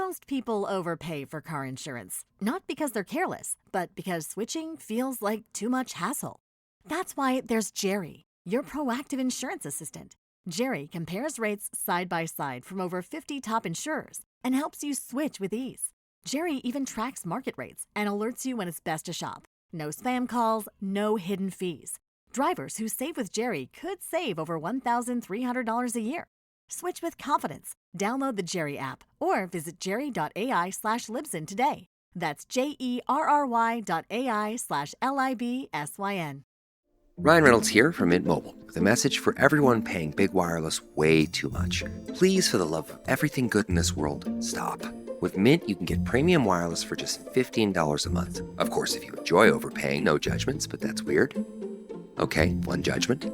Most people overpay for car insurance, not because they're careless, but because switching feels like too much hassle. That's why there's Jerry, your proactive insurance assistant. Jerry compares rates side by side from over 50 top insurers and helps you switch with ease. Jerry even tracks market rates and alerts you when it's best to shop. No spam calls, no hidden fees. Drivers who save with Jerry could save over $1,300 a year. Switch with confidence. Download the Jerry app or visit jerry.ai/Libsyn today. That's JERRY.ai/LIBSYN. Ryan Reynolds here from Mint Mobile with a message for everyone paying big wireless way too much. Please, for the love of everything good in this world, stop. With Mint, you can get premium wireless for just $15 a month. Of course, if you enjoy overpaying, no judgments, but that's weird. Okay, one judgment.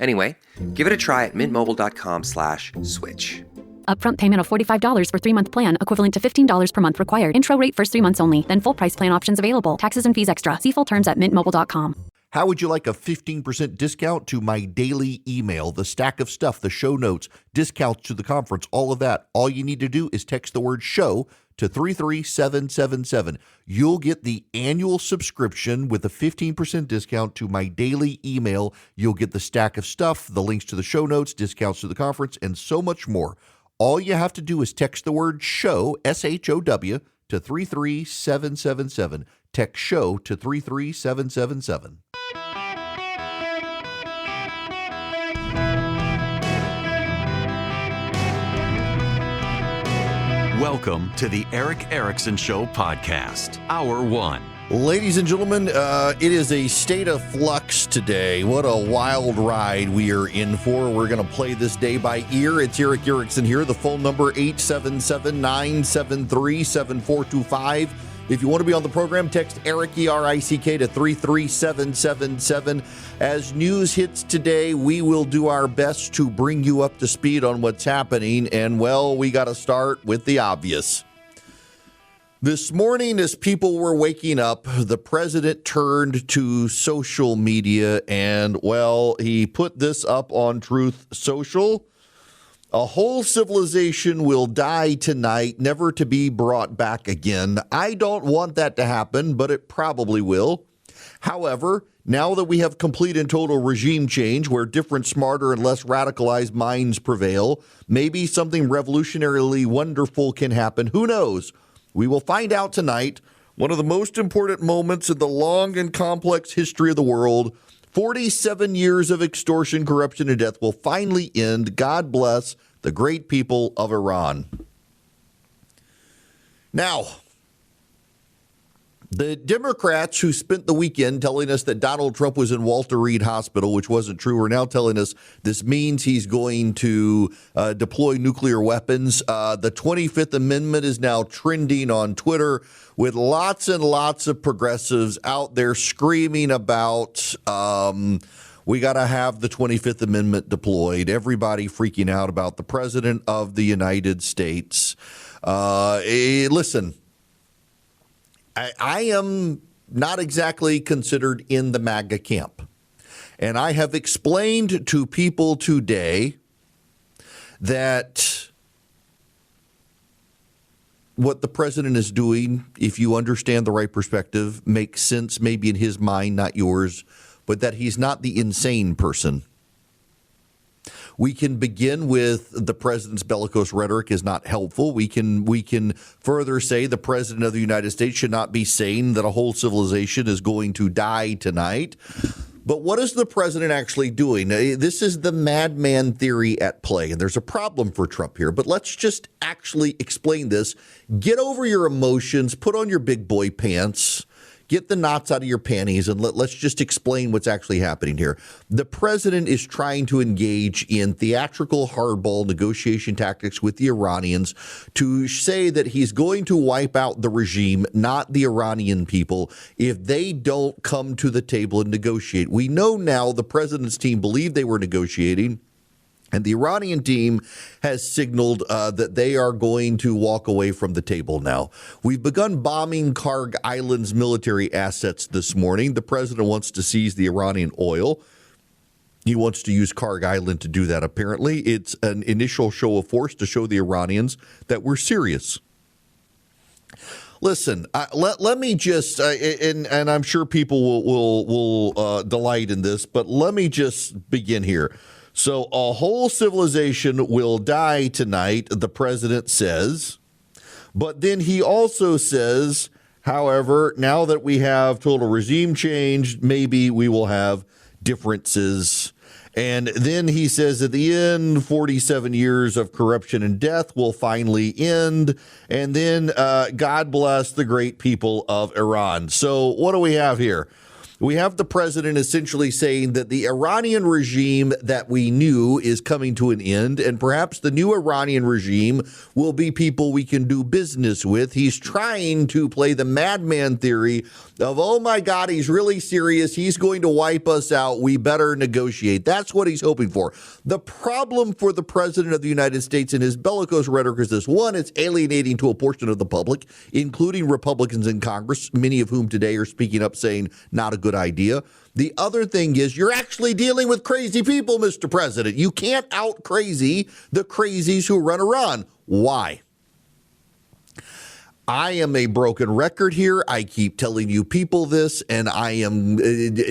Anyway, give it a try at mintmobile.com/switch. Upfront payment of $45 for 3-month plan, equivalent to $15 per month required. Intro rate first 3 months only, then full price plan options available. Taxes and fees extra. See full terms at mintmobile.com. How would you like a 15% discount to my daily email, the stack of stuff, the show notes, discounts to the conference, all of that? All you need to do is text the word show to 33777. You'll get the annual subscription with a 15% discount to my daily email. You'll get the stack of stuff, the links to the show notes, discounts to the conference, and so much more. All you have to do is text the word show, SHOW, to 33777. Text show to 33777. Welcome to the Eric Erickson Show podcast, Hour 1. Ladies and gentlemen, it is a state of flux today. What a wild ride we are in for. We're going to play this day by ear. It's Eric Erickson here. The phone number 877-973-7425. If you want to be on the program, text Eric, E-R-I-C-K, to 33777. As news hits today, we will do our best to bring you up to speed on what's happening. And, well, we got to start with the obvious. This morning, as people were waking up, the president turned to social media and, well, he put this up on Truth Social. A whole civilization will die tonight, never to be brought back again. I don't want that to happen, but it probably will. However, now that we have complete and total regime change where different, smarter, and less radicalized minds prevail, maybe something revolutionarily wonderful can happen. Who knows? We will find out tonight. One of the most important moments in the long and complex history of the world. 47 years of extortion, corruption, and death will finally end. God bless the great people of Iran. Now, the Democrats who spent the weekend telling us that Donald Trump was in Walter Reed Hospital, which wasn't true, are now telling us this means he's going to deploy nuclear weapons. The 25th Amendment is now trending on Twitter with lots and lots of progressives out there screaming about we got to have the 25th Amendment deployed. Everybody freaking out about the President of the United States. Listen. I am not exactly considered in the MAGA camp. And I have explained to people today that what the president is doing, if you understand the right perspective, makes sense maybe in his mind, not yours, but that he's not the insane person. We can begin with the president's bellicose rhetoric is not helpful. We can further say the president of the United States should not be saying that a whole civilization is going to die tonight. But what is the president actually doing? This is the madman theory at play, and there's a problem for Trump here. But let's just actually explain this. Get over your emotions, put on your big boy pants. Get the knots out of your panties and let's just explain what's actually happening here. The president is trying to engage in theatrical hardball negotiation tactics with the Iranians to say that he's going to wipe out the regime, not the Iranian people, if they don't come to the table and negotiate. We know now the president's team believed they were negotiating. And the Iranian team has signaled that they are going to walk away from the table now. We've begun bombing Karg Island's military assets this morning. The president wants to seize the Iranian oil. He wants to use Karg Island to do that, apparently. It's an initial show of force to show the Iranians that we're serious. Listen, let me just, and I'm sure people will delight in this, but let me just begin here. So a whole civilization will die tonight, the president says. But then he also says, however, now that we have total regime change, maybe we will have differences. And then he says at the end, 47 years of corruption and death will finally end. And then God bless the great people of Iran. So what do we have here? We have the president essentially saying that the Iranian regime that we knew is coming to an end, and perhaps the new Iranian regime will be people we can do business with. He's trying to play the madman theory of, oh my God, he's really serious. He's going to wipe us out. We better negotiate. That's what he's hoping for. The problem for the president of the United States and his bellicose rhetoric is this. One, it's alienating to a portion of the public, including Republicans in Congress, many of whom today are speaking up saying not a good idea. The other thing is you're actually dealing with crazy people, Mr. President. You can't out crazy the crazies who run Iran. Why? I am a broken record here. I keep telling you people this, and I am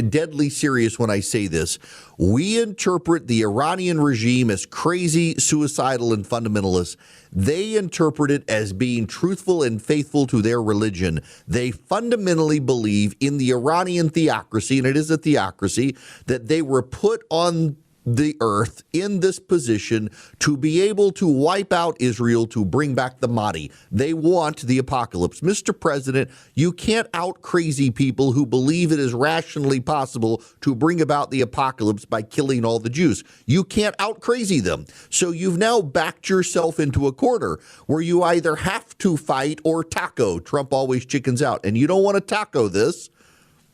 deadly serious when I say this. We interpret the Iranian regime as crazy, suicidal, and fundamentalist. They interpret it as being truthful and faithful to their religion. They fundamentally believe in the Iranian theocracy, and it is a theocracy, that they were put on the earth in this position to be able to wipe out Israel, to bring back the Mahdi. They want the apocalypse. Mr. President, you can't out crazy people who believe it is rationally possible to bring about the apocalypse by killing all the Jews. You can't out crazy them. So you've now backed yourself into a corner where you either have to fight or taco. Trump always chickens out. And you don't want to taco this.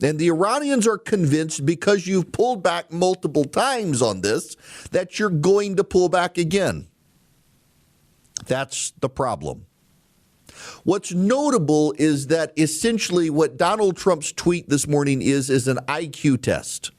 And the Iranians are convinced, because you've pulled back multiple times on this, that you're going to pull back again. That's the problem. What's notable is that essentially what Donald Trump's tweet this morning is an IQ test.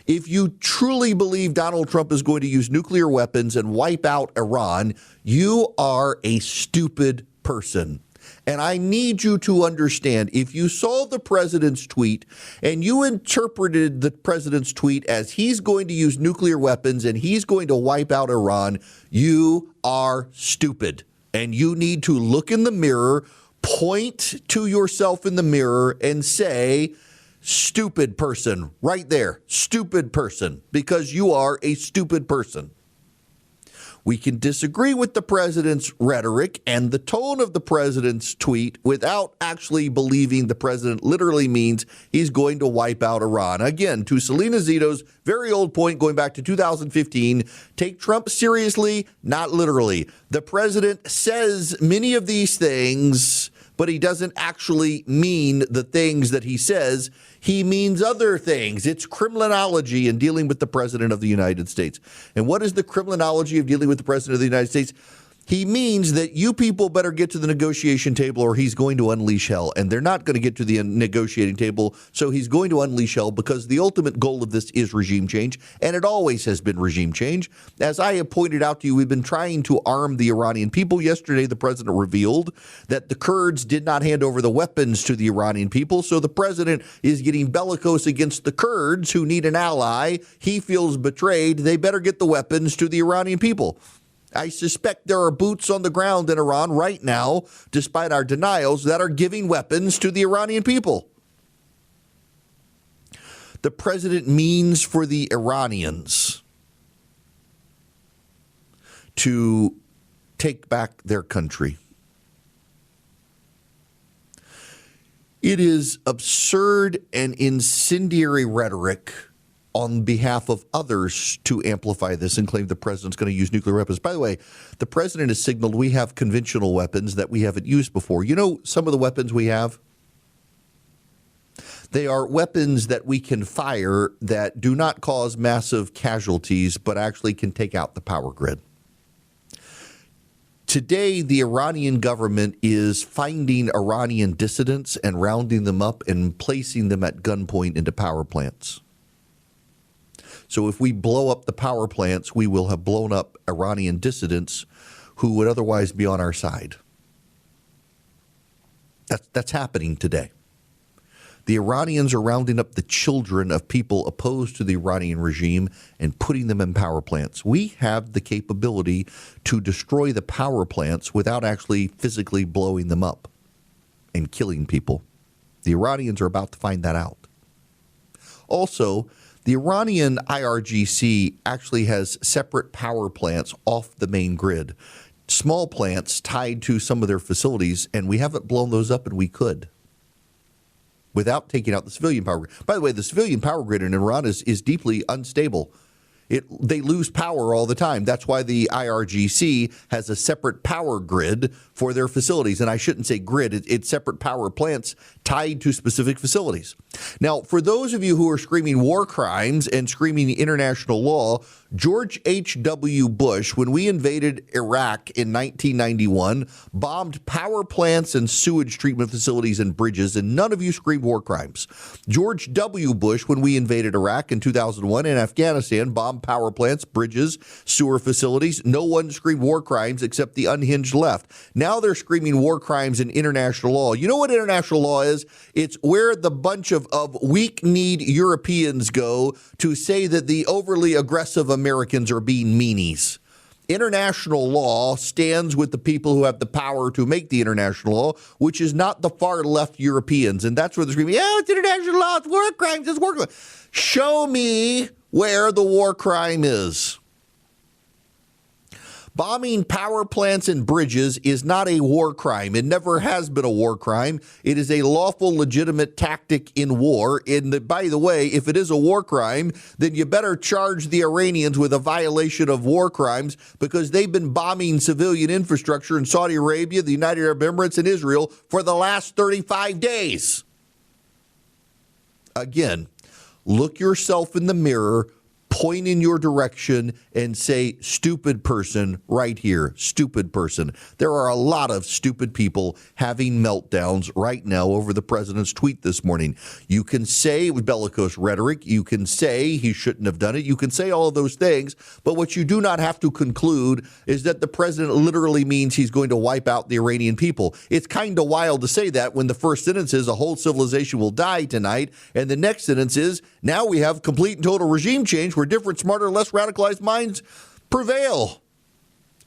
If you truly believe Donald Trump is going to use nuclear weapons and wipe out Iran, you are a stupid person. And I need you to understand, if you saw the president's tweet and you interpreted the president's tweet as he's going to use nuclear weapons and he's going to wipe out Iran, you are stupid. And you need to look in the mirror, point to yourself in the mirror and say, stupid person, right there, stupid person, because you are a stupid person. We can disagree with the president's rhetoric and the tone of the president's tweet without actually believing the president literally means he's going to wipe out Iran. Again, to Selena Zito's very old point going back to 2015, take Trump seriously, not literally. The president says many of these things, but he doesn't actually mean the things that he says. He means other things. It's criminology in dealing with the president of the United States. And what is the criminology of dealing with the president of the United States? He means that you people better get to the negotiation table or he's going to unleash hell. And they're not going to get to the negotiating table, so he's going to unleash hell because the ultimate goal of this is regime change, and it always has been regime change. As I have pointed out to you, we've been trying to arm the Iranian people. Yesterday, the president revealed that the Kurds did not hand over the weapons to the Iranian people, so the president is getting bellicose against the Kurds who need an ally. He feels betrayed. They better get the weapons to the Iranian people. I suspect there are boots on the ground in Iran right now, despite our denials, that are giving weapons to the Iranian people. The president means for the Iranians to take back their country. It is absurd and incendiary rhetoric on behalf of others to amplify this and claim the president's going to use nuclear weapons. By the way, the president has signaled we have conventional weapons that we haven't used before. You know some of the weapons we have? They are weapons that we can fire that do not cause massive casualties, but actually can take out the power grid. Today, the Iranian government is finding Iranian dissidents and rounding them up and placing them at gunpoint into power plants. So if we blow up the power plants, we will have blown up Iranian dissidents who would otherwise be on our side. That's happening today. The Iranians are rounding up the children of people opposed to the Iranian regime and putting them in power plants. We have the capability to destroy the power plants without actually physically blowing them up and killing people. The Iranians are about to find that out. Also, the Iranian IRGC actually has separate power plants off the main grid, small plants tied to some of their facilities, and we haven't blown those up, and we could, without taking out the civilian power grid. By the way, the civilian power grid in Iran is deeply unstable. They lose power all the time. That's why the IRGC has a separate power grid for their facilities. And I shouldn't say grid, it's separate power plants tied to specific facilities. Now, for those of you who are screaming war crimes and screaming international law, George H.W. Bush, when we invaded Iraq in 1991, bombed power plants and sewage treatment facilities and bridges, and none of you screamed war crimes. George W. Bush, when we invaded Iraq in 2001 and Afghanistan, bombed power plants, bridges, sewer facilities. No one screamed war crimes except the unhinged left. Now they're screaming war crimes in international law. You know what international law is? It's where the bunch of weak-kneed Europeans go to say that the overly aggressive Americans are being meanies. International law stands with the people who have the power to make the international law, which is not the far left Europeans. And that's where they're screaming, yeah, it's international law, it's war crimes, it's war crimes. Show me where the war crime is. Bombing power plants and bridges is not a war crime. It never has been a war crime. It is a lawful, legitimate tactic in war. By the way, if it is a war crime, then you better charge the Iranians with a violation of war crimes because they've been bombing civilian infrastructure in Saudi Arabia, the United Arab Emirates, and Israel for the last 35 days. Again, look yourself in the mirror, point in your direction, and say, stupid person, right here, stupid person. There are a lot of stupid people having meltdowns right now over the president's tweet this morning. You can say with bellicose rhetoric, you can say he shouldn't have done it, you can say all of those things, but what you do not have to conclude is that the president literally means he's going to wipe out the Iranian people. It's kind of wild to say that when the first sentence is a whole civilization will die tonight, and the next sentence is now we have complete and total regime change where different, smarter, less radicalized minds prevail.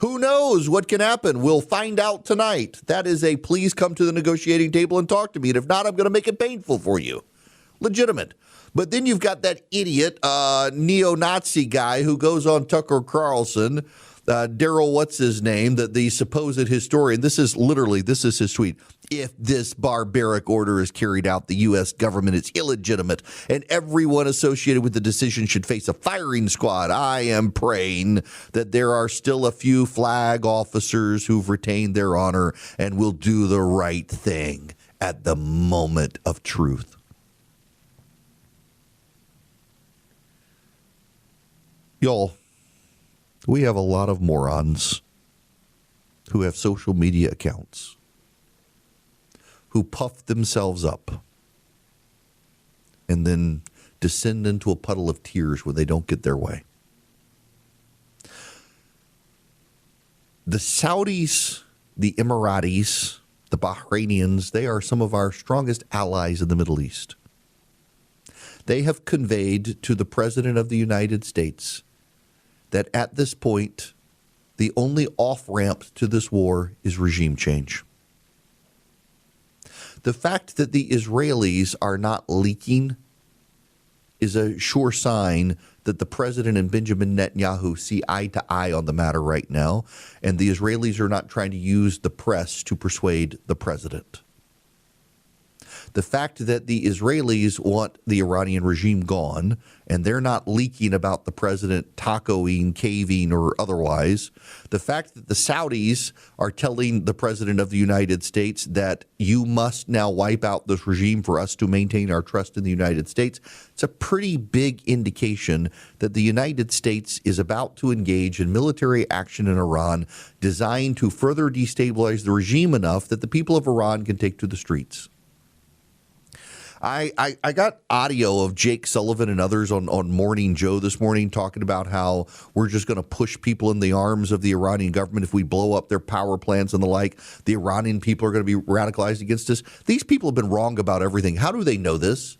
Who knows what can happen? We'll find out tonight. That is a please come to the negotiating table and talk to me. And if not, I'm going to make it painful for you. Legitimate. But then you've got that idiot neo-Nazi guy who goes on Tucker Carlson, Daryl, what's his name, the supposed historian. This is his tweet. If this barbaric order is carried out, the U.S. government is illegitimate, and everyone associated with the decision should face a firing squad. I am praying that there are still a few flag officers who've retained their honor and will do the right thing at the moment of truth. Y'all, we have a lot of morons who have social media accounts who puff themselves up and then descend into a puddle of tears when they don't get their way. The Saudis, the Emiratis, the Bahrainians, they are some of our strongest allies in the Middle East. They have conveyed to the President of the United States that at this point, the only off-ramp to this war is regime change. The fact that the Israelis are not leaking is a sure sign that the president and Benjamin Netanyahu see eye to eye on the matter right now, and the Israelis are not trying to use the press to persuade the president. The fact that the Israelis want the Iranian regime gone, and they're not leaking about the president tacoing, caving, or otherwise. The fact that the Saudis are telling the president of the United States that you must now wipe out this regime for us to maintain our trust in the United States. It's a pretty big indication that the United States is about to engage in military action in Iran designed to further destabilize the regime enough that the people of Iran can take to the streets. I got audio of Jake Sullivan and others on Morning Joe this morning talking about how we're just going to push people in the arms of the Iranian government if we blow up their power plants and the like. The Iranian people are going to be radicalized against us. These people have been wrong about everything. How do they know this?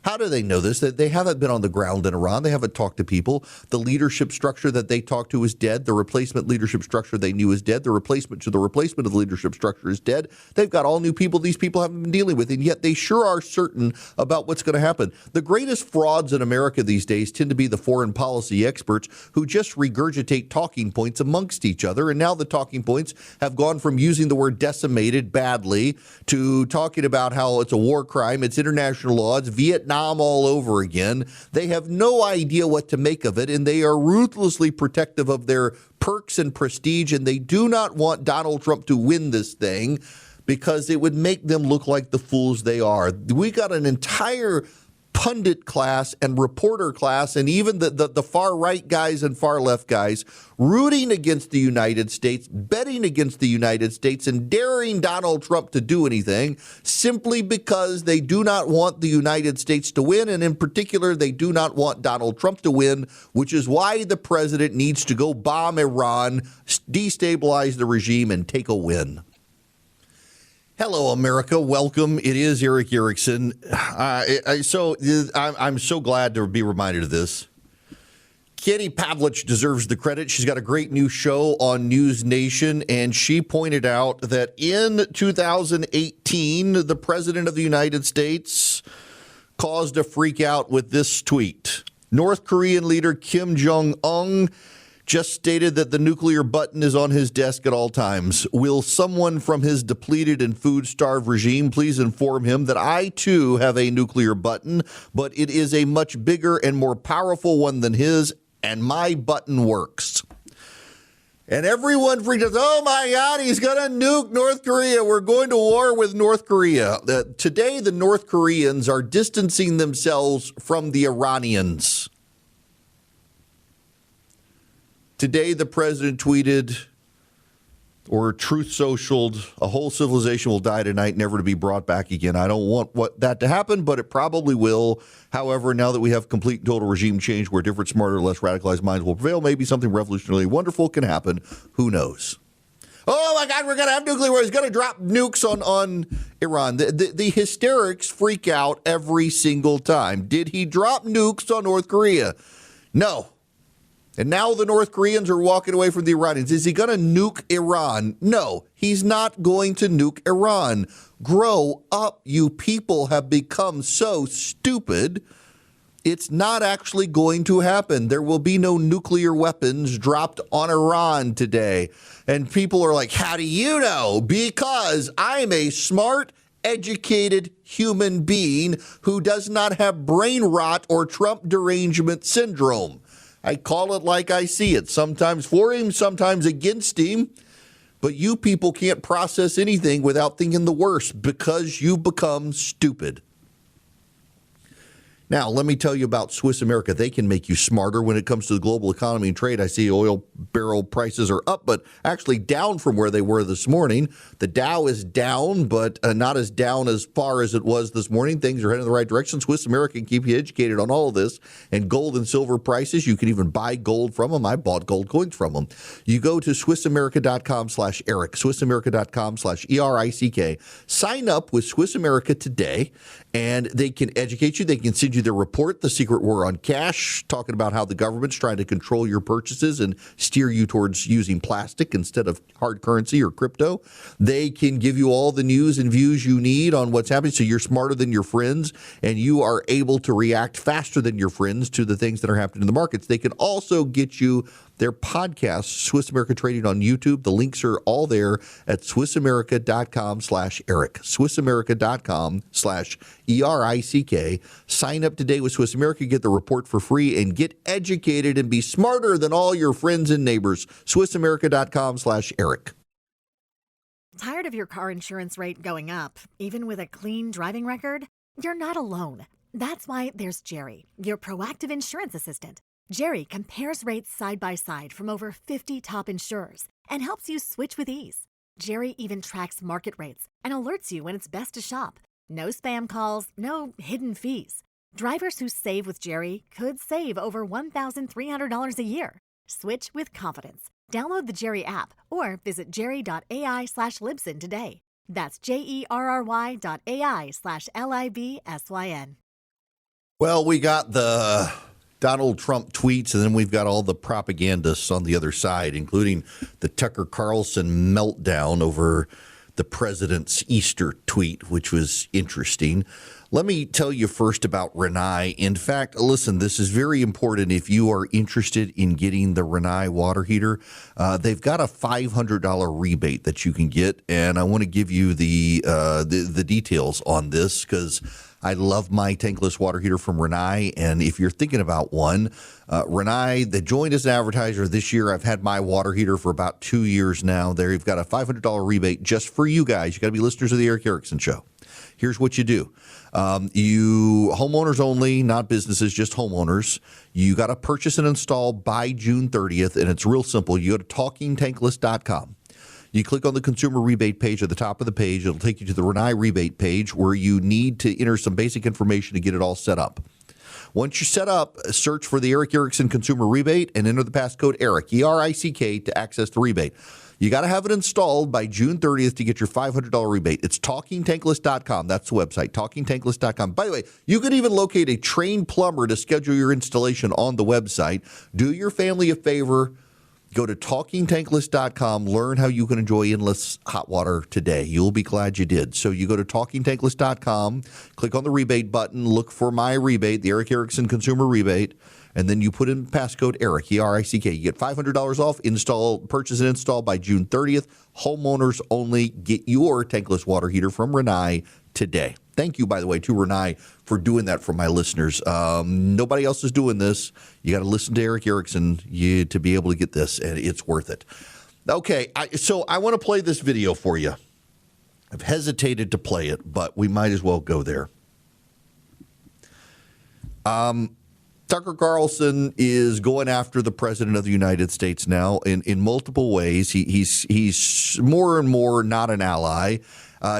How do they know this? That they haven't been on the ground in Iran. They haven't talked to people. The leadership structure that they talked to is dead. The replacement leadership structure they knew is dead. The replacement of the leadership structure is dead. They've got all new people these people haven't been dealing with, and yet they sure are certain about what's going to happen. The greatest frauds in America these days tend to be the foreign policy experts who just regurgitate talking points amongst each other, and now the talking points have gone from using the word decimated badly to talking about how it's a war crime, it's international law, it's Vietnam all over again. They have no idea what to make of it, and they are ruthlessly protective of their perks and prestige, and they do not want Donald Trump to win this thing because it would make them look like the fools they are. We got an entire pundit class and reporter class and even the far right guys and far left guys rooting against the United States, betting against the United States, and daring Donald Trump to do anything simply because they do not want the United States to win, and in particular, they do not want Donald Trump to win, which is why the president needs to go bomb Iran, destabilize the regime, and take a win. Hello, America. Welcome. It is Eric Erickson. I'm so glad to be reminded of this. Katie Pavlich deserves the credit. She's got a great new show on News Nation, and she pointed out that in 2018, the President of the United States caused a freak out with this tweet. North Korean leader Kim Jong-un just stated that the nuclear button is on his desk at all times. Will someone from his depleted and food-starved regime please inform him that I, too, have a nuclear button, but it is a much bigger and more powerful one than his, and my button works. And everyone freaked out. Oh, my God, he's going to nuke North Korea. We're going to war with North Korea. Today, the North Koreans are distancing themselves from the Iranians. Today, the president tweeted or truth socialed, a whole civilization will die tonight, never to be brought back again. I don't want that to happen, but it probably will. However, now that we have complete and total regime change where different, smarter, less radicalized minds will prevail, maybe something revolutionarily wonderful can happen. Who knows? Oh, my God, we're going to have nuclear war. He's going to drop nukes on Iran. The hysterics freak out every single time. Did he drop nukes on North Korea? No. And now the North Koreans are walking away from the Iranians. Is he going to nuke Iran? No, he's not going to nuke Iran. Grow up. You people have become so stupid. It's not actually going to happen. There will be no nuclear weapons dropped on Iran today. And people are like, how do you know? Because I'm a smart, educated human being who does not have brain rot or Trump derangement syndrome. I call it like I see it, sometimes for him, sometimes against him. But you people can't process anything without thinking the worst because you become stupid. Now, let me tell you about Swiss America. They can make you smarter when it comes to the global economy and trade. I see oil barrel prices are up, but actually down from where they were this morning. The Dow is down, but not as down as far as it was this morning. Things are heading in the right direction. Swiss America can keep you educated on all of this. And gold and silver prices, you can even buy gold from them. I bought gold coins from them. You go to SwissAmerica.com/Eric, SwissAmerica.com/ERICK. Sign up with Swiss America today, and they can educate you. They can send you their report, The Secret War on Cash, talking about how the government's trying to control your purchases and steer you towards using plastic instead of hard currency or crypto. They can give you all the news and views you need on what's happening so you're smarter than your friends and you are able to react faster than your friends to the things that are happening in the markets. They can also get you their podcast, Swiss America Trading on YouTube. The links are all there at SwissAmerica.com/Eric, SwissAmerica.com/ERICK. Sign up today with Swiss America, get the report for free, and get educated and be smarter than all your friends and neighbors. SwissAmerica.com/Eric. Tired of your car insurance rate going up, even with a clean driving record? You're not alone. That's why there's Jerry, your proactive insurance assistant. Jerry compares rates side by side from over 50 top insurers and helps you switch with ease. Jerry even tracks market rates and alerts you when it's best to shop. No spam calls, no hidden fees. Drivers who save with Jerry could save over $1,300 a year. Switch with confidence. Download the Jerry app or visit jerry.ai/Libsyn today. That's JERRY.ai/LIBSYN. Well, we got the Donald Trump tweets, and then we've got all the propagandists on the other side, including the Tucker Carlson meltdown over the president's Easter tweet, which was interesting. Let me tell you first about Rinnai. In fact, listen, this is very important if you are interested in getting the Rinnai water heater. They've got a $500 rebate that you can get, and I want to give you the details on this because I love my tankless water heater from Rinnai, and if you're thinking about one, Rinnai, they joined as an advertiser this year. I've had my water heater for about 2 years now. They've got a $500 rebate just for you guys. You got to be listeners of the Eric Erickson Show. Here's what you do. You homeowners only, not businesses, just homeowners. You got to purchase and install by June 30th, and it's real simple. You go to talkingtankless.com. You click on the consumer rebate page at the top of the page. It'll take you to the Rinnai rebate page where you need to enter some basic information to get it all set up. Once you're set up, search for the Eric Erickson consumer rebate and enter the passcode ERIC, E-R-I-C-K, to access the rebate. You got to have it installed by June 30th to get your $500 rebate. It's talkingtankless.com. That's the website, talkingtankless.com. By the way, you can even locate a trained plumber to schedule your installation on the website. Do your family a favor. Go to talkingtankless.com. Learn how you can enjoy endless hot water today. You'll be glad you did. So you go to talkingtankless.com, click on the rebate button, look for my rebate, the Eric Erickson consumer rebate, and then you put in passcode ERIC, E-R-I-C-K. You get $500 off. Purchase and install by June 30th. Homeowners only. Get your tankless water heater from Rinnai today. Thank you, by the way, to Rinnai for doing that for my listeners. Nobody else is doing this. You got to listen to Eric Erickson to be able to get this, and it's worth it. Okay, so I want to play this video for you. I've hesitated to play it, but we might as well go there. Tucker Carlson is going after the president of the United States now in multiple ways. He's more and more not an ally.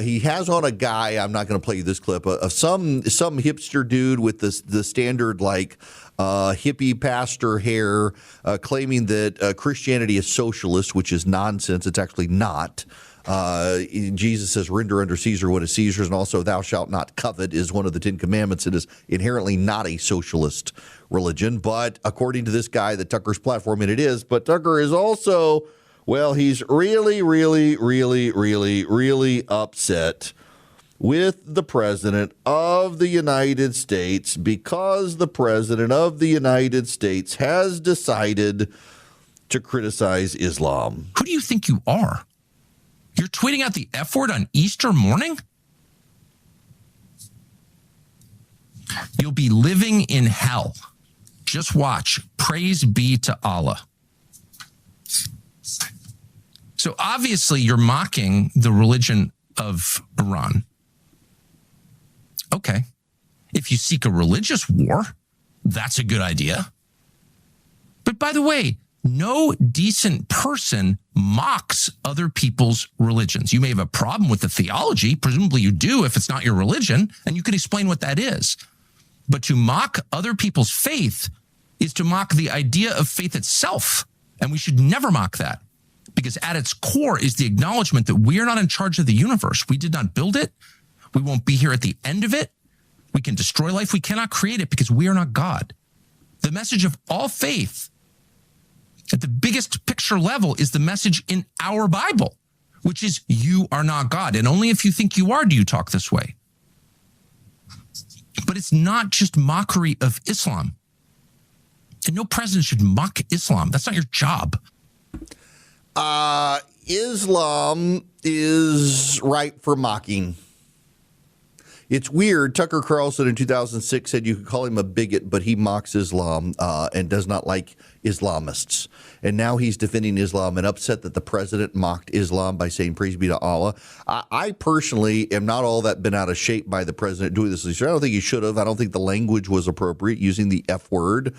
He has on a guy, I'm not going to play you this clip, of some hipster dude with the standard hippie pastor hair, claiming that Christianity is socialist, which is nonsense. It's actually not. Jesus says, render unto Caesar what is Caesar's, and also thou shalt not covet is one of the 10 commandments. It is inherently not a socialist religion, but according to this guy, the Tucker's platform, and it is, but Tucker is also, well, he's really, really, really, really, really upset with the president of the United States because the president of the United States has decided to criticize Islam. Who do you think you are? You're tweeting out the F word on Easter morning? You'll be living in hell. Just watch. Praise be to Allah. So obviously you're mocking the religion of Iran. Okay. If you seek a religious war, that's a good idea. But by the way, no decent person mocks other people's religions. You may have a problem with the theology. Presumably you do if it's not your religion, and you can explain what that is. But to mock other people's faith is to mock the idea of faith itself. And we should never mock that, because at its core is the acknowledgement that we are not in charge of the universe. We did not build it. We won't be here at the end of it. We can destroy life. We cannot create it because we are not God. The message of all faith at the biggest picture level is the message in our Bible, which is you are not God. And only if you think you are do you talk this way. But it's not just mockery of Islam. And no president should mock Islam. That's not your job. Islam is ripe for mocking. It's weird. Tucker Carlson in 2006 said you could call him a bigot, but he mocks Islam and does not like Islamists. And now he's defending Islam and upset that the president mocked Islam by saying praise be to Allah. I personally am not all that bent out of shape by the president doing this. I don't think he should have. I don't think the language was appropriate, using the F word.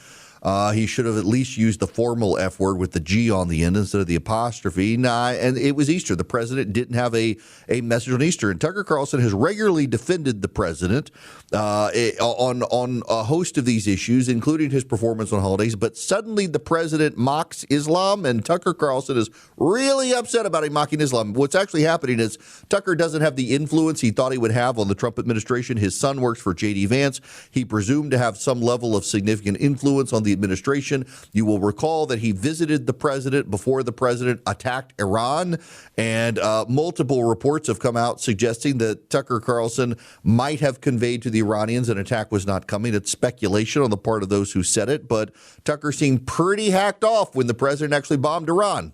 He should have at least used the formal F word with the G on the end instead of the apostrophe. And it was Easter. The president didn't have a message on Easter. And Tucker Carlson has regularly defended the president on a host of these issues, including his performance on holidays. But suddenly the president mocks Islam, and Tucker Carlson is really upset about him mocking Islam. What's actually happening is Tucker doesn't have the influence he thought he would have on the Trump administration. His son works for J.D. Vance. He presumed to have some level of significant influence on the administration. You will recall that he visited the president before the president attacked Iran, and multiple reports have come out suggesting that Tucker Carlson might have conveyed to the Iranians an attack was not coming. It's speculation on the part of those who said it, but Tucker seemed pretty hacked off when the president actually bombed Iran.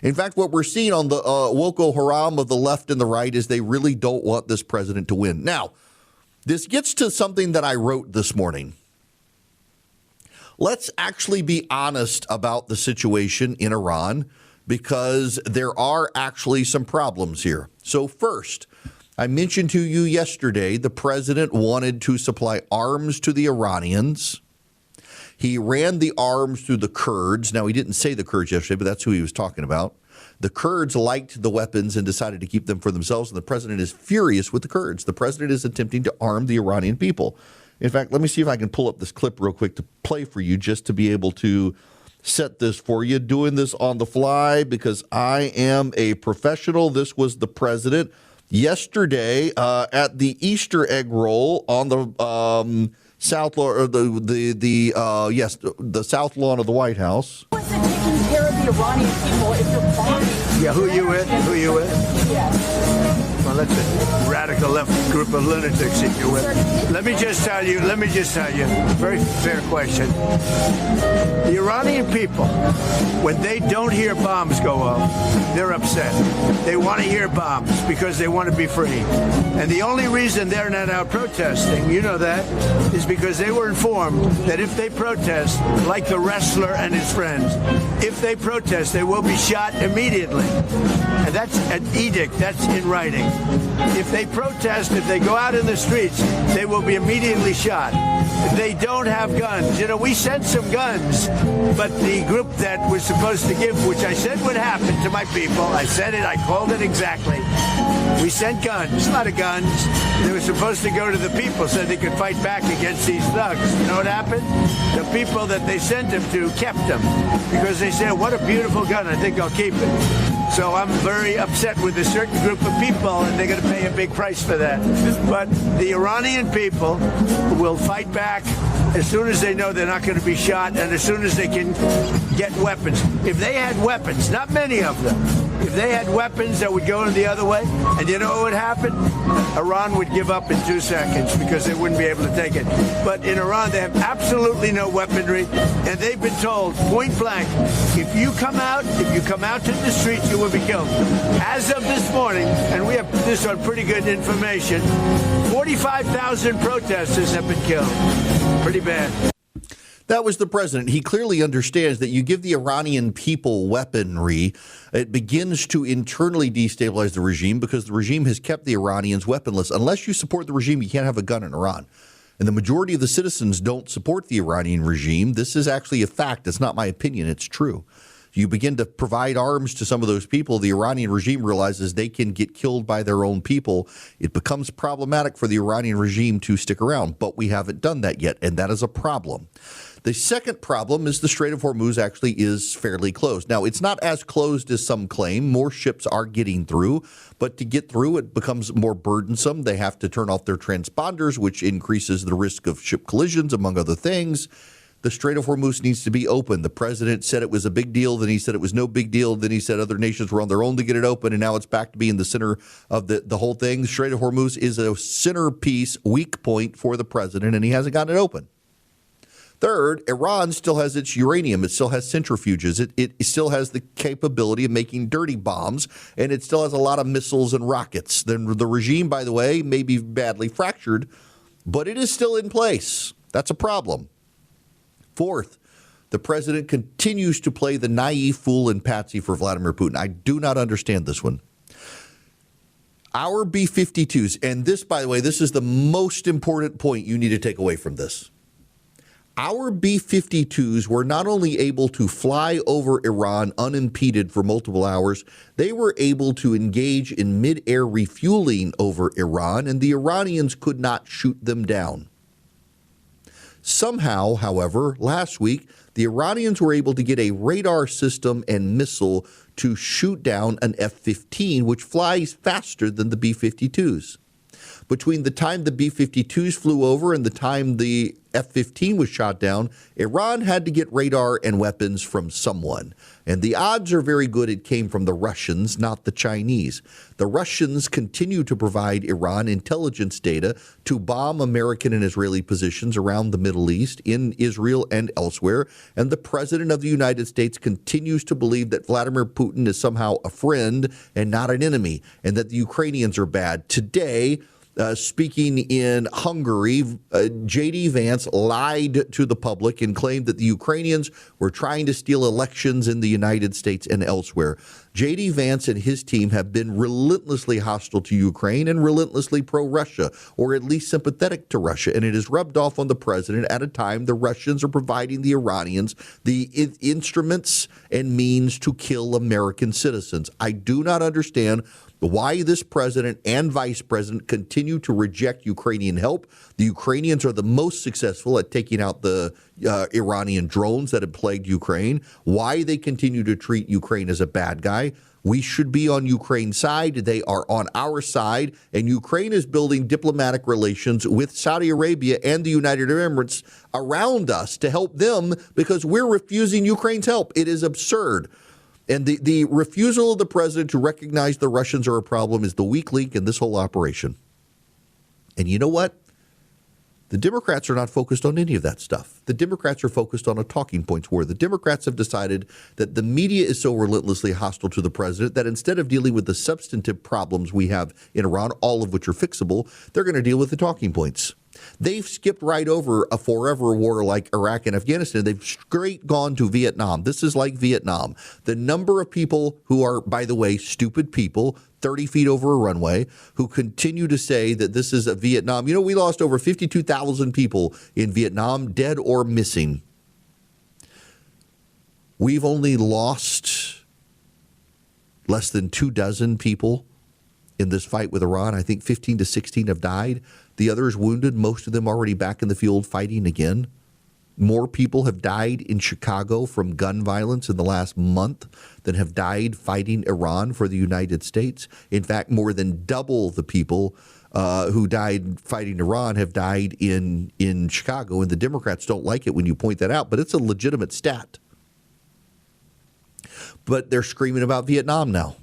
In fact, what we're seeing on the Woko Haram of the left and the right is they really don't want this president to win. Now, this gets to something that I wrote this morning. Let's actually be honest about the situation in Iran, because there are actually some problems here. So first, I mentioned to you yesterday the president wanted to supply arms to the Iranians. He ran the arms through the Kurds. Now, he didn't say the Kurds yesterday, but that's who he was talking about. The Kurds liked the weapons and decided to keep them for themselves, and the president is furious with the Kurds. The president is attempting to arm the Iranian people. In fact, let me see if I can pull up this clip real quick to play for you just to be able to set this for you. Doing this on the fly because I am a professional. This was the president yesterday at the Easter egg roll on the south lawn, or the south lawn of the White House. How is it taking care of the Iranian people if you're bombing? Yeah, who you with? Who you with? Yes. Well, that's a radical left group of lunatics that you're with. Let me just tell you, very fair question. The Iranian people, when they don't hear bombs go off, they're upset. They want to hear bombs because they want to be free. And the only reason they're not out protesting, you know that, is because they were informed that if they protest, like the wrestler and his friends, if they protest, they will be shot immediately. And that's an edict, that's in writing. If they protest, if they go out in the streets, they will be immediately shot. They don't have guns. You know, we sent some guns, but the group that was supposed to give, which I said would happen to my people, I said it, I called it exactly. We sent guns, a lot of guns. They were supposed to go to the people so they could fight back against these thugs. You know what happened? The people that they sent them to kept them because they said, what a beautiful gun, I think I'll keep it. So I'm very upset with a certain group of people, and they're going to pay a big price for that. But the Iranian people will fight back as soon as they know they're not going to be shot and as soon as they can get weapons. If they had weapons, not many of them, if they had weapons that would go in the other way, and you know what would happen? Iran would give up in 2 seconds because they wouldn't be able to take it. But in Iran, they have absolutely no weaponry, and they've been told point blank, if you come out to the streets, you will be killed. As of this morning, and we have this on pretty good information, 45,000 protesters have been killed. Pretty bad. That was the president. He clearly understands that you give the Iranian people weaponry, it begins to internally destabilize the regime because the regime has kept the Iranians weaponless. Unless you support the regime, you can't have a gun in Iran. And the majority of the citizens don't support the Iranian regime. This is actually a fact. It's not my opinion. It's true. You begin to provide arms to some of those people, the Iranian regime realizes they can get killed by their own people. It becomes problematic for the Iranian regime to stick around, but we haven't done that yet, and that is a problem. The second problem is the Strait of Hormuz actually is fairly closed. Now, it's not as closed as some claim. More ships are getting through, but to get through, it becomes more burdensome. They have to turn off their transponders, which increases the risk of ship collisions, among other things. The Strait of Hormuz needs to be open. The president said it was a big deal. Then he said it was no big deal. Then he said other nations were on their own to get it open. And now it's back to being the center of the whole thing. The Strait of Hormuz is a centerpiece, weak point for the president, and he hasn't gotten it open. Third, Iran still has its uranium. It still has centrifuges. It still has the capability of making dirty bombs, and it still has a lot of missiles and rockets. The regime, by the way, may be badly fractured, but it is still in place. That's a problem. Fourth, the president continues to play the naive fool and patsy for Vladimir Putin. I do not understand this one. Our B-52s, and this, by the way, this is the most important point you need to take away from this. Our B-52s were not only able to fly over Iran unimpeded for multiple hours, they were able to engage in mid-air refueling over Iran, and the Iranians could not shoot them down. Somehow, however, last week, the Iranians were able to get a radar system and missile to shoot down an F-15, which flies faster than the B-52s. Between the time the B-52s flew over and the time the F-15 was shot down, Iran had to get radar and weapons from someone. And the odds are very good it came from the Russians, not the Chinese. The Russians continue to provide Iran intelligence data to bomb American and Israeli positions around the Middle East, in Israel and elsewhere. And the President of the United States continues to believe that Vladimir Putin is somehow a friend and not an enemy, and that the Ukrainians are bad. Today, speaking in Hungary, J.D. Vance lied to the public and claimed that the Ukrainians were trying to steal elections in the United States and elsewhere. J.D. Vance and his team have been relentlessly hostile to Ukraine and relentlessly pro-Russia, or at least sympathetic to Russia, and it is rubbed off on the president at a time the Russians are providing the Iranians the instruments and means to kill American citizens. I do not understand why this president and vice president continue to reject Ukrainian help. The Ukrainians are the most successful at taking out the Iranian drones that have plagued Ukraine. Why they continue to treat Ukraine as a bad guy. We should be on Ukraine's side. They are on our side. And Ukraine is building diplomatic relations with Saudi Arabia and the United Emirates around us to help them because we're refusing Ukraine's help. It is absurd. And the refusal of the president to recognize the Russians are a problem is the weak link in this whole operation. And you know what? The Democrats are not focused on any of that stuff. The Democrats are focused on a talking points war. The Democrats have decided that the media is so relentlessly hostile to the president that instead of dealing with the substantive problems we have in Iran, all of which are fixable, they're going to deal with the talking points. They've skipped right over a forever war like Iraq and Afghanistan. They've straight gone to Vietnam. This is like Vietnam. The number of people who are, by the way, stupid people, 30 feet over a runway, who continue to say that this is a Vietnam. You know, we lost over 52,000 people in Vietnam, dead or missing. We've only lost less than 24 people in this fight with Iran. I think 15 to 16 have died. The others wounded, most of them already back in the field fighting again. More people have died in Chicago from gun violence in the last month than have died fighting Iran for the United States. In fact, more than double the people who died fighting Iran have died in Chicago. And the Democrats don't like it when you point that out, but it's a legitimate stat. But they're screaming about Vietnam now.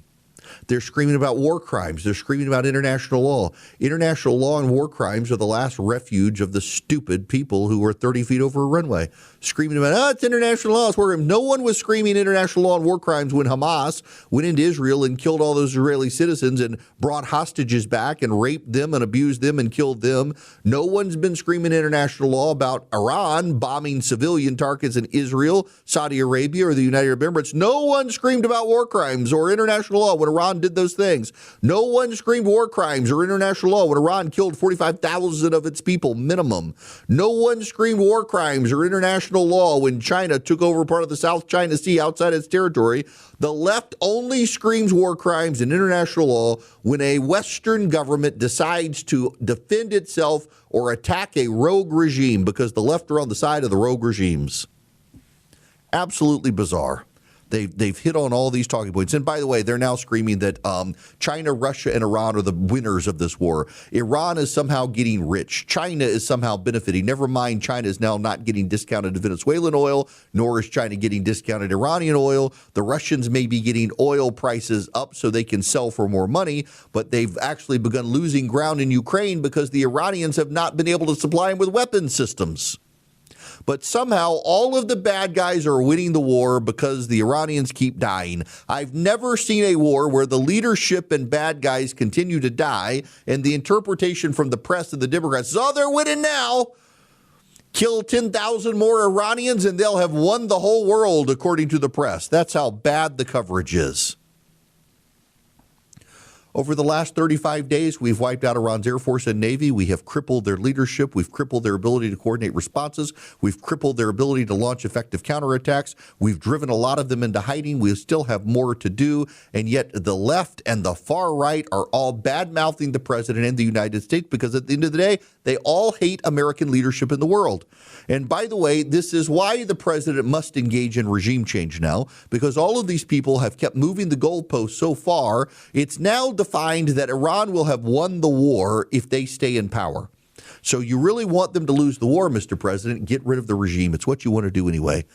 They're screaming about war crimes. They're screaming about international law. International law and war crimes are the last refuge of the stupid people who are 30 feet over a runway. Screaming about, it's international law, it's war crimes. No one was screaming international law and war crimes when Hamas went into Israel and killed all those Israeli citizens and brought hostages back and raped them and abused them and killed them. No one's been screaming international law about Iran bombing civilian targets in Israel, Saudi Arabia, or the United Arab Emirates. No one screamed about war crimes or international law when Iran did those things. No one screamed war crimes or international law when Iran killed 45,000 of its people, minimum. No one screamed war crimes or international law when China took over part of the South China Sea outside its territory. The left only screams war crimes and international law when a Western government decides to defend itself or attack a rogue regime, because the left are on the side of the rogue regimes. Absolutely bizarre. They've hit on all these talking points. And by the way, they're now screaming that China, Russia, and Iran are the winners of this war. Iran is somehow getting rich. China is somehow benefiting. Never mind, China is now not getting discounted Venezuelan oil, nor is China getting discounted Iranian oil. The Russians may be getting oil prices up so they can sell for more money, but they've actually begun losing ground in Ukraine because the Iranians have not been able to supply them with weapon systems. But somehow all of the bad guys are winning the war because the Iranians keep dying. I've never seen a war where the leadership and bad guys continue to die, and the interpretation from the press and the Democrats is, they're winning now. Kill 10,000 more Iranians and they'll have won the whole world, according to the press. That's how bad the coverage is. Over the last 35 days, we've wiped out Iran's Air Force and Navy. We have crippled their leadership. We've crippled their ability to coordinate responses. We've crippled their ability to launch effective counterattacks. We've driven a lot of them into hiding. We still have more to do. And yet the left and the far right are all bad-mouthing the president and the United States because at the end of the day, they all hate American leadership in the world. And by the way, this is why the president must engage in regime change now, because all of these people have kept moving the goalposts so far. It's now defined that Iran will have won the war if they stay in power. So you really want them to lose the war, Mr. President. Get rid of the regime. It's what you want to do anyway.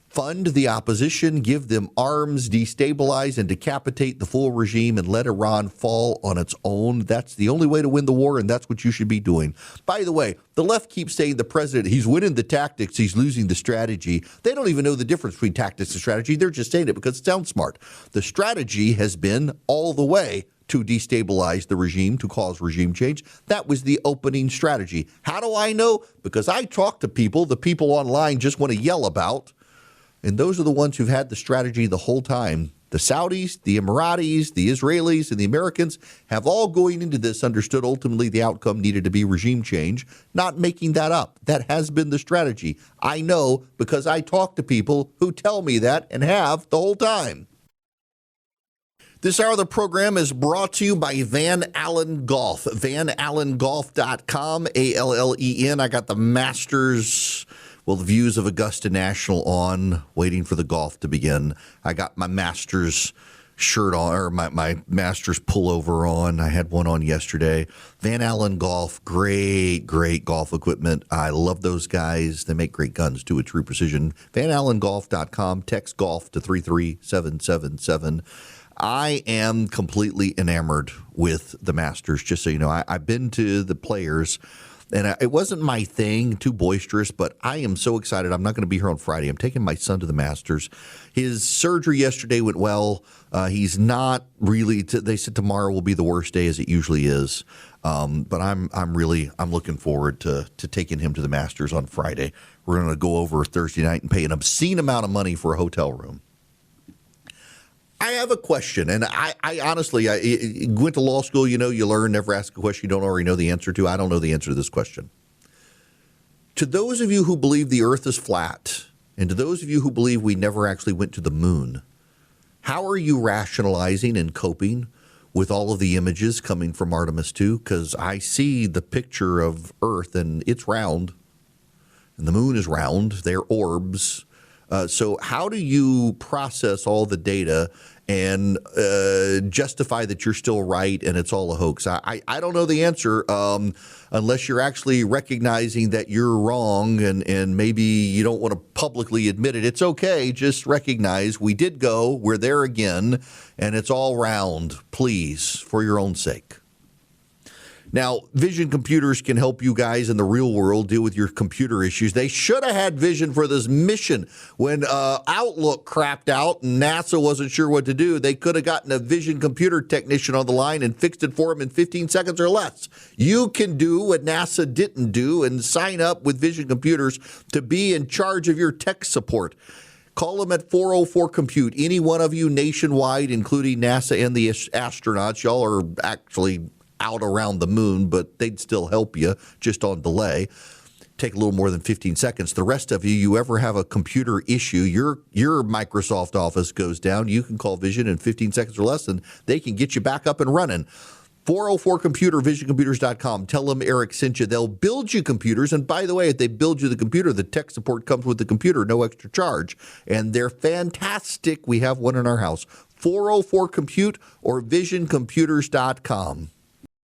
Fund the opposition, give them arms, destabilize and decapitate the full regime, and let Iran fall on its own. That's the only way to win the war, and that's what you should be doing. By the way, the left keeps saying the president, he's winning the tactics, he's losing the strategy. They don't even know the difference between tactics and strategy. They're just saying it because it sounds smart. The strategy has been all the way to destabilize the regime, to cause regime change. That was the opening strategy. How do I know? Because I talk to people, the people online just want to yell about. And those are the ones who've had the strategy the whole time. The Saudis, the Emiratis, the Israelis, and the Americans have all going into this understood ultimately the outcome needed to be regime change, not making that up. That has been the strategy. I know because I talk to people who tell me that and have the whole time. This hour of the program is brought to you by Van Allen Golf. VanAllenGolf.com, ALLEN. I got the Masters. Well, the views of Augusta National on, waiting for the golf to begin. I got my Masters shirt on, or my Masters pullover on. I had one on yesterday. Van Allen Golf, great golf equipment. I love those guys. They make great guns, too, at True Precision. VanAllenGolf.com, text golf to 33777. I am completely enamored with the Masters, just so you know. I've been to the Players. And it wasn't my thing, too boisterous, but I am so excited. I'm not going to be here on Friday. I'm taking my son to the Masters. His surgery yesterday went well. He's not really. They said tomorrow will be the worst day, as it usually is. But I'm looking forward to taking him to the Masters on Friday. We're going to go over Thursday night and pay an obscene amount of money for a hotel room. I have a question, and I honestly, I went to law school. You know, you learn, never ask a question you don't already know the answer to. I don't know the answer to this question. To those of you who believe the earth is flat, and to those of you who believe we never actually went to the moon, how are you rationalizing and coping with all of the images coming from Artemis 2? Because I see the picture of Earth, and it's round, and the moon is round. They're orbs. So how do you process all the data and justify that you're still right and it's all a hoax? I don't know the answer unless you're actually recognizing that you're wrong and maybe you don't want to publicly admit it. It's okay. Just recognize we did go. We're there again, and it's all round. Please, for your own sake. Now, vision computers can help you guys in the real world deal with your computer issues. They should have had vision for this mission. When Outlook crapped out and NASA wasn't sure what to do, they could have gotten a vision computer technician on the line and fixed it for them in 15 seconds or less. You can do what NASA didn't do and sign up with Vision Computers to be in charge of your tech support. Call them at 404-COMPUTE. Any one of you nationwide, including NASA and the astronauts, y'all are actually out around the moon, but they'd still help you just on delay. Take a little more than 15 seconds. The rest of you ever have a computer issue, your Microsoft Office goes down, you can call Vision in 15 seconds or less, and they can get you back up and running. 404-COMPUTER, visioncomputers.com. Tell them Eric sent you. They'll build you computers. And by the way, if they build you the computer, the tech support comes with the computer, no extra charge. And they're fantastic. We have one in our house. 404-COMPUTE or visioncomputers.com.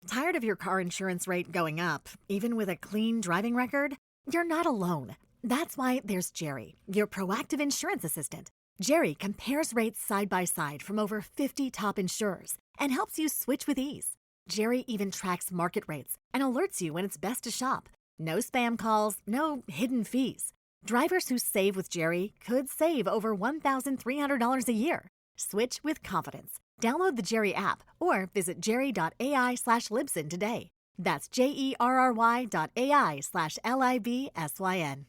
Tired of your car insurance rate going up, even with a clean driving record? You're not alone. That's why there's Jerry, your proactive insurance assistant. Jerry compares rates side by side from over 50 top insurers and helps you switch with ease. Jerry even tracks market rates and alerts you when it's best to shop. No spam calls, no hidden fees. Drivers who save with Jerry could save over $1,300 a year. Switch with confidence. Download the Jerry app or visit jerry.ai/Libsyn today. That's jerry.ai/LIBSYN.